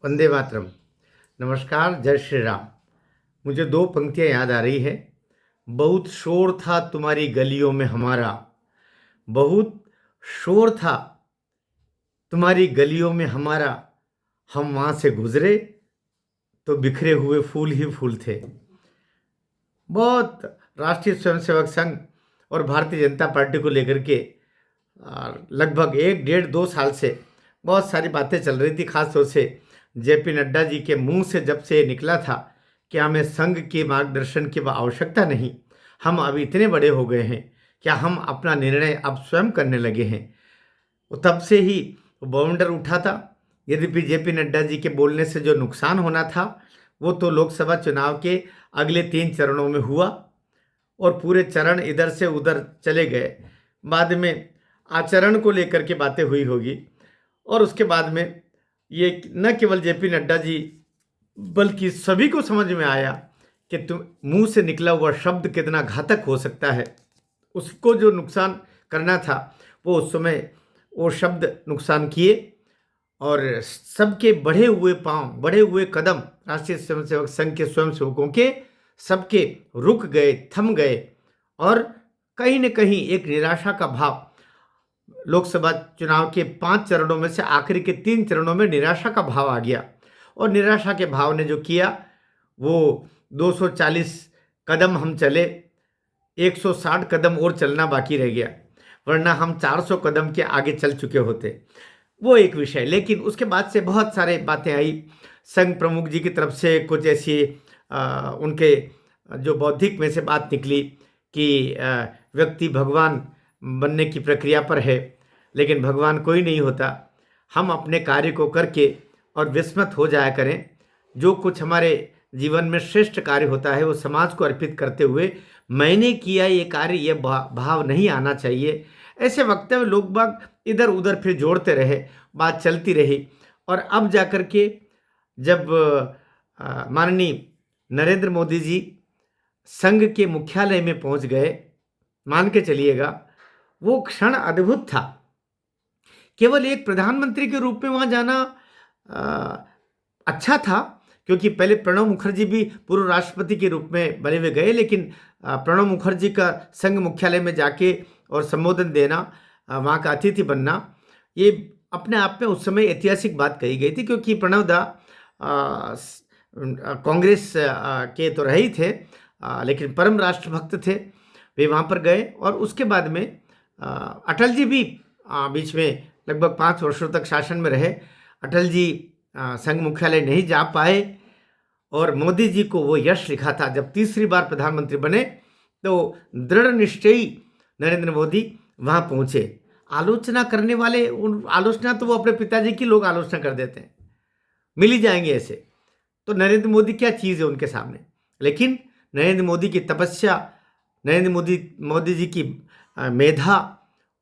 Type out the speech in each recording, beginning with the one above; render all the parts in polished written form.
वंदे मातरम। नमस्कार, जय श्री राम। मुझे दो पंक्तियां याद आ रही है। बहुत शोर था तुम्हारी गलियों में हमारा, बहुत शोर था तुम्हारी गलियों में हमारा, हम वहां से गुजरे तो बिखरे हुए फूल ही फूल थे। बहुत राष्ट्रीय स्वयंसेवक संघ और भारतीय जनता पार्टी को लेकर के लगभग 1 डेढ़ 2 साल से बहुत सारी बातें चल रही थी। खास तौर से जेपी नड्डा जी के मुंह से जब से ये निकला था कि हमें संघ के मार्गदर्शन की आवश्यकता नहीं, हम अब इतने बड़े हो गए हैं, क्या हम अपना निर्णय अब स्वयं करने लगे हैं, तब से ही बाउंडर उठा था। यद्यपि जेपी नड्डा जी के बोलने से जो नुकसान होना था वो तो लोकसभा चुनाव के अगले 3 चरणों में हुआ और पूरे चरण इधर से उधर चले गए। बाद में आचरण को लेकर के बातें हुई होगी और उसके बाद में ये न केवल जेपी नड्डा जी बल्कि सभी को समझ में आया कि तुम मुंह से निकला हुआ शब्द कितना घातक हो सकता है। उसको जो नुकसान करना था वो उस समय वो शब्द नुकसान किए और सबके बढ़े हुए पांव, बढ़े हुए कदम राष्ट्रीय स्वयंसेवक संघ के स्वयंसेवकों के सबके रुक गए, थम गए और कहीं न कहीं एक निराशा का भाव लोकसभा चुनाव के 5 चरणों में से आखिरी के 3 चरणों में निराशा का भाव आ गया। और निराशा के भाव ने जो किया वो 240 कदम हम चले, 160 कदम और चलना बाकी रह गया, वरना हम 400 कदम के आगे चल चुके होते। वो एक विषय। लेकिन उसके बाद से बहुत सारे बातें आई। संघ प्रमुख जी की तरफ से कुछ ऐसी उनके जो बौद्धिक में से बात निकली कि व्यक्ति भगवान बनने की प्रक्रिया पर है, लेकिन भगवान कोई नहीं होता। हम अपने कार्य को करके और विस्मृत हो जाया करें। जो कुछ हमारे जीवन में श्रेष्ठ कार्य होता है वो समाज को अर्पित करते हुए मैंने किया ये कार्य, ये भाव नहीं आना चाहिए। ऐसे वक्तव्य लोग बाग इधर उधर फिर जोड़ते रहे, बात चलती रही और अब जाकर के जब माननीय नरेंद्र मोदी जी संघ के मुख्यालय में पहुंच गए, मान के चलिएगा वो क्षण अद्भुत था। केवल एक प्रधानमंत्री के रूप में वहां जाना अच्छा था, क्योंकि पहले प्रणब मुखर्जी भी पूर्व राष्ट्रपति के रूप में बने हुए गए, लेकिन प्रणब मुखर्जी का संघ मुख्यालय में जाके और संबोधन देना, वहाँ का अतिथि बनना, ये अपने आप में उस समय ऐतिहासिक बात कही गई थी। क्योंकि प्रणब दा कांग्रेस के तो रहे ही थे, लेकिन परम राष्ट्रभक्त थे। वे वहाँ पर गए और उसके बाद में अटल जी भी बीच में लगभग 5 वर्षों तक शासन में रहे। अटल जी संघ मुख्यालय नहीं जा पाए और मोदी जी को वो यश लिखा था। जब तीसरी बार प्रधानमंत्री बने तो दृढ़ निश्चयी नरेंद्र मोदी वहाँ पहुँचे। आलोचना करने वाले, उन आलोचना तो वो अपने पिताजी की लोग आलोचना कर देते हैं, मिल ही जाएंगे ऐसे। तो नरेंद्र मोदी क्या चीज़ है उनके सामने। लेकिन नरेंद्र मोदी की तपस्या, नरेंद्र मोदी जी की मेधा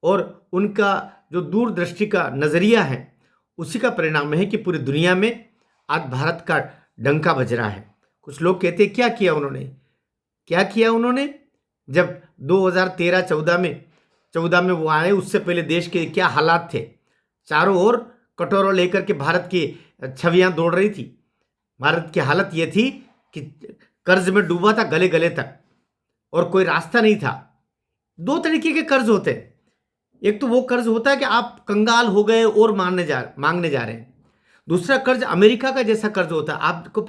और उनका जो दूरदृष्टि का नज़रिया है, उसी का परिणाम है कि पूरी दुनिया में आज भारत का डंका बज रहा है। कुछ लोग कहते हैं क्या किया उन्होंने, जब 2013-14 में वो आए, उससे पहले देश के क्या हालात थे। चारों ओर कटोरा लेकर के भारत की छवियां दौड़ रही थी। भारत की हालत ये थी कि कर्ज में डूबा था गले गले तक और कोई रास्ता नहीं था। 2 तरीके के कर्ज होते हैं। एक तो वो कर्ज होता है कि आप कंगाल हो गए और मांगने जा रहे हैं। दूसरा कर्ज अमेरिका का जैसा कर्ज होता है।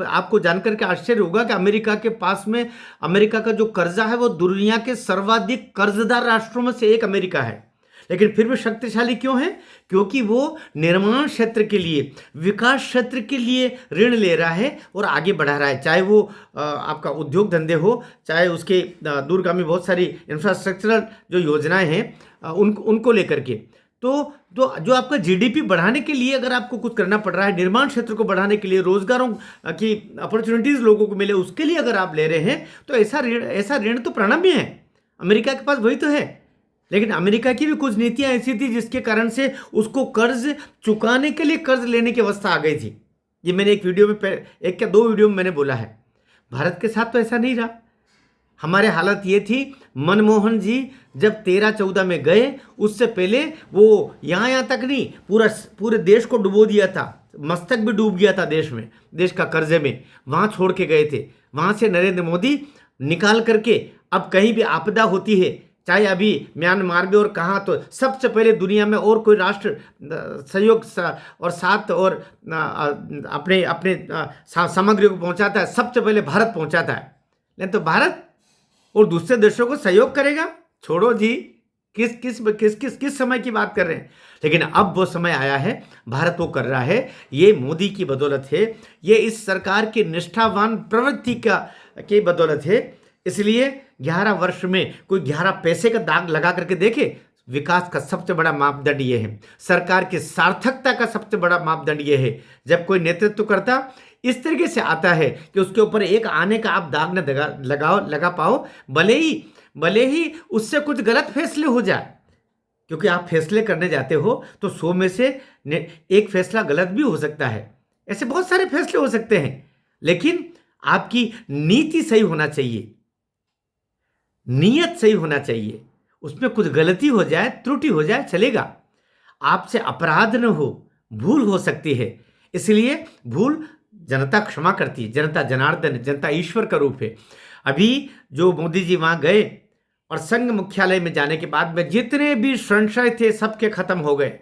आपको जानकर के आश्चर्य होगा कि अमेरिका के पास में, अमेरिका का जो कर्जा है वो दुनिया के सर्वाधिक कर्जदार राष्ट्रों में से एक अमेरिका है। लेकिन फिर भी शक्तिशाली क्यों है? क्योंकि वो निर्माण क्षेत्र के लिए, विकास क्षेत्र के लिए ऋण ले रहा है और आगे बढ़ा रहा है। चाहे वो आपका उद्योग धंधे हो, चाहे उसके दूरगामी बहुत सारी इंफ्रास्ट्रक्चरल जो योजनाएं हैं उनको लेकर के। तो जो आपका जीडीपी बढ़ाने के लिए अगर आपको कुछ करना पड़ रहा है, निर्माण क्षेत्र को बढ़ाने के लिए, रोजगारों की अपॉर्चुनिटीज लोगों को मिले, उसके लिए अगर आप ले रहे हैं तो ऐसा ऋण तो प्रणम्य है। अमेरिका के पास वही तो है। लेकिन अमेरिका की भी कुछ नीतियां ऐसी थी जिसके कारण से उसको कर्ज चुकाने के लिए कर्ज लेने की अवस्था आ गई थी। ये मैंने एक या 2 वीडियो में मैंने बोला है। भारत के साथ तो ऐसा नहीं रहा। हमारे हालत ये थी, मनमोहन जी जब 13-14 में गए, उससे पहले वो यहाँ तक नहीं, पूरे देश को डुबो दिया था। मस्तक भी डूब गया था देश में, देश का कर्जे में, वहाँ छोड़ के गए थे। वहाँ से नरेंद्र मोदी निकाल करके अब कहीं भी आपदा होती है, चाहे अभी म्यांमार में और कहाँ, तो सबसे पहले दुनिया में और कोई राष्ट्र सहयोग और साथ और अपने अपने सामग्रियों को पहुँचाता है, सबसे पहले भारत पहुँचाता है। नहीं तो भारत और दूसरे देशों को सहयोग करेगा? छोड़ो जी, किस किस किस किस किस समय की बात कर रहे हैं। लेकिन अब वो समय आया है, भारत वो कर रहा है। ये मोदी की बदौलत है, ये इस सरकार की निष्ठावान प्रवृत्ति की बदौलत है। इसलिए 11 वर्ष में कोई 11 पैसे का दाग लगा करके देखे, विकास का सबसे बड़ा मापदंड ये है, सरकार की सार्थकता का सबसे बड़ा मापदंड ये है, जब कोई नेतृत्व करता इस तरीके से आता है कि उसके ऊपर एक आने का आप दाग न लगा पाओ, भले ही उससे कुछ गलत फैसले हो जाए, क्योंकि आप फैसले करने जाते हो तो 100 में से एक फैसला गलत भी हो सकता है। ऐसे बहुत सारे फैसले हो सकते हैं, लेकिन आपकी नीति सही होना चाहिए, नीयत सही होना चाहिए। उसमें कुछ गलती हो जाए, त्रुटि हो जाए, चलेगा। आपसे अपराध न हो, भूल हो सकती है, इसलिए भूल जनता क्षमा करती है। जनता जनार्दन, जनता ईश्वर का रूप है। अभी जो मोदी जी वहाँ गए और संघ मुख्यालय में जाने के बाद में जितने भी संशय थे सबके खत्म हो गए।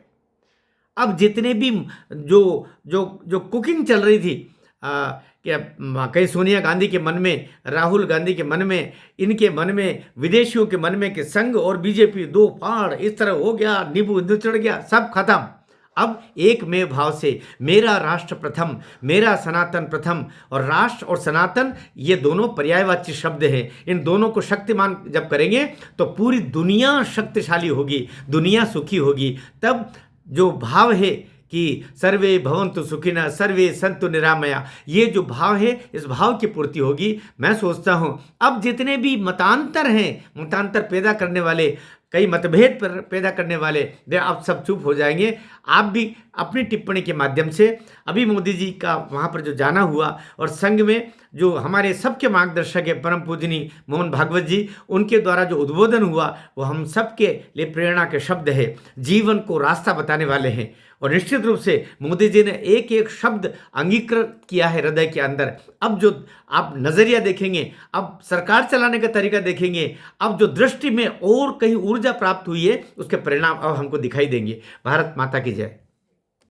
अब जितने भी जो जो जो कुकिंग चल रही थी कि कहीं सोनिया गांधी के मन में, राहुल गांधी के मन में, इनके मन में, विदेशियों के मन में कि संघ और बीजेपी दो फाड़, इस तरह हो गया, नींबू निचड़ गया, सब खत्म। अब एक में भाव से मेरा राष्ट्र प्रथम, मेरा सनातन प्रथम, और राष्ट्र और सनातन ये दोनों पर्यायवाची शब्द हैं। इन दोनों को शक्तिमान जब करेंगे तो पूरी दुनिया शक्तिशाली होगी, दुनिया सुखी होगी। तब जो भाव है कि सर्वे भवन्तु सुखिनः, सर्वे सन्तु निरामया, ये जो भाव है, इस भाव की पूर्ति होगी। मैं सोचता हूँ अब जितने भी मतांतर हैं, मतांतर पैदा करने वाले, कई मतभेद पैदा करने वाले, वे अब सब चुप हो जाएंगे। आप भी अपनी टिप्पणी के माध्यम से, अभी मोदी जी का वहाँ पर जो जाना हुआ और संघ में जो हमारे सबके मार्गदर्शक है परम पूजनीय मोहन भागवत जी, उनके द्वारा जो उद्बोधन हुआ वो हम सबके लिए प्रेरणा के शब्द है, जीवन को रास्ता बताने वाले हैं। और निश्चित रूप से मोदी जी ने एक एक शब्द अंगीकृत किया है हृदय के अंदर। अब जो आप नज़रिया देखेंगे, अब सरकार चलाने का तरीका देखेंगे, अब जो दृष्टि में और कहीं ऊर्जा प्राप्त हुई है, उसके परिणाम अब हमको दिखाई देंगे। भारत माता की जय।